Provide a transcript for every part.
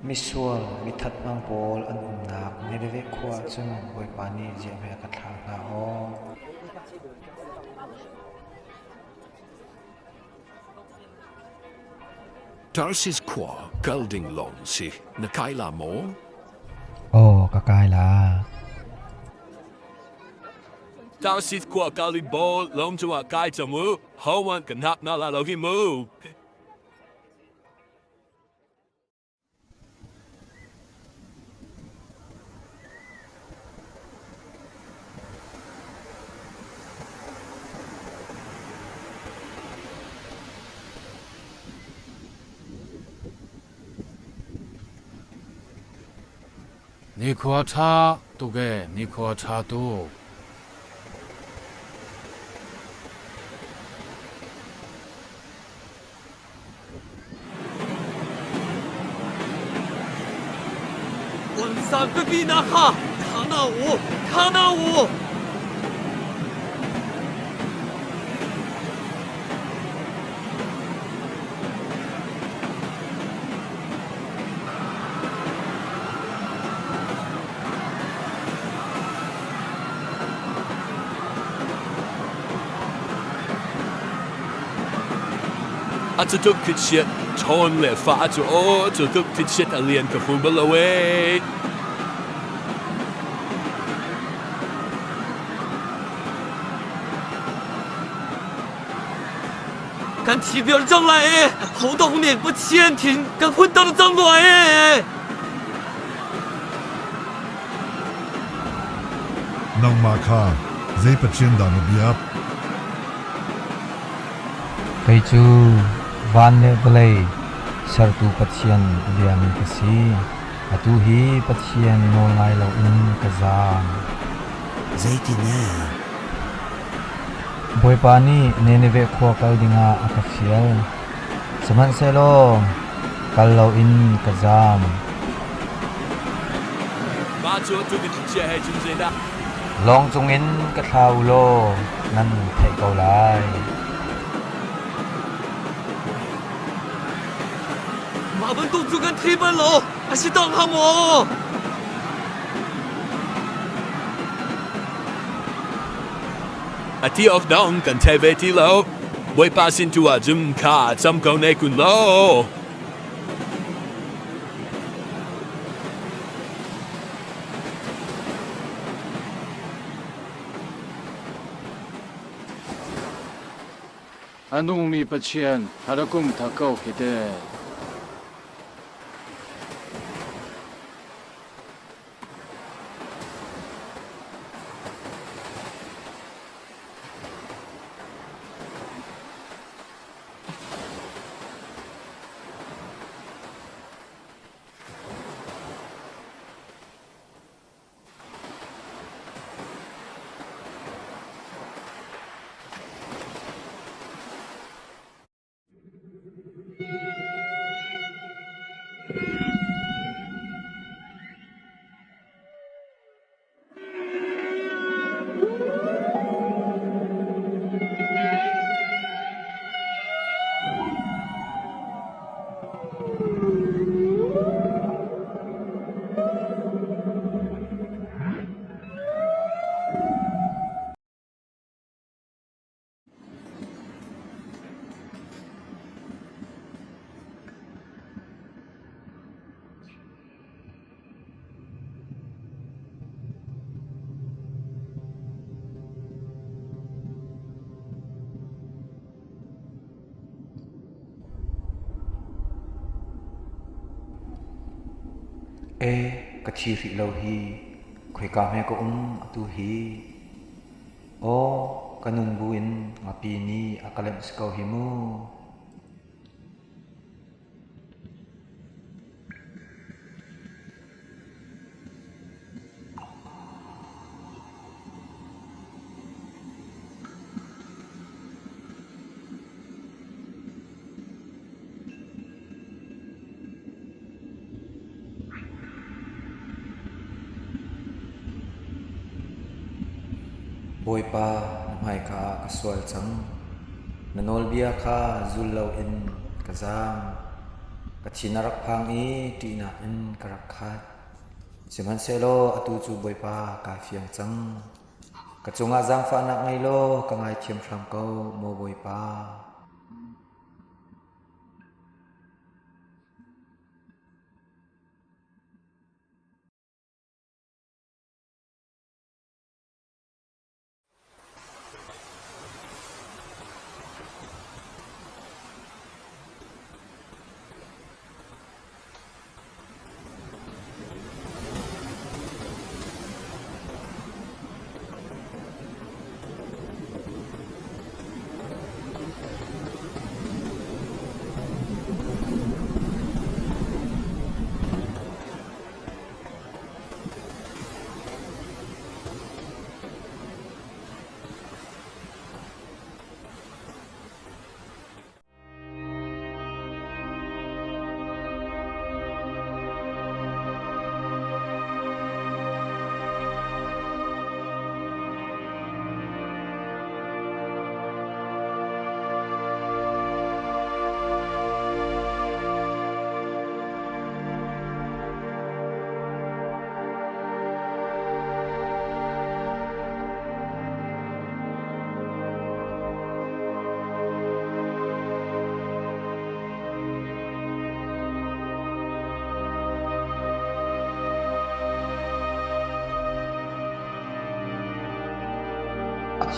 Misual mithat mang pol an umnak nirve khwa chun boi pani je me ka thla ka o Tarsis qua gelding long si nakaila mo. o ka kai la Tarsis qua gelding ball long to a kai to mu. Howan can hap na la logi mu. Ni khua tha tu ge ni khua tha tu. Unsan bebina ha. Kana wo. At a dug kid shit, torn le fa to o to dug kid shit alien ka fumble away. Kan ti biar jang lai, hou da hong nian bu qian tin, kan hun da zang luai. Nang ma kha zai pachin da no biap kai chu van le blai sartu pathian liam ka si atu hi pathian no ngai lo in ka zam Zai ti na. boi pani neneve khwa kal dinga akafial saman selo kal lo in ka zam Ma chu tu kid shit hai jin zai da. long chung in ka thau lo nan thai ko lai Ma ben dong zu gan ti ben lo, a si dong ha mo. A ti of dong kan te ve ti lo. Wei pass into a zum ka some go ne kun lo. Anung mi pachian harakum thakau kite. e ka thi ri lo hi khoi ka me ko tu hi o kanung buin ngapi ni akalem sko hi mu boi pa mai kha ka swal chang nanol bia kha zul lo in ka zam kachinarak phang i tina in karak khat siman selo atu chu boipa ka fiang chang kachunga jang fa nak ngai lo kangai thiam thram ko mo boipa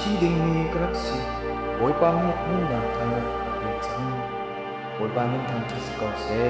chi ding mi karak si boipa mi min dang thang ak chang boipa min thang thas ko se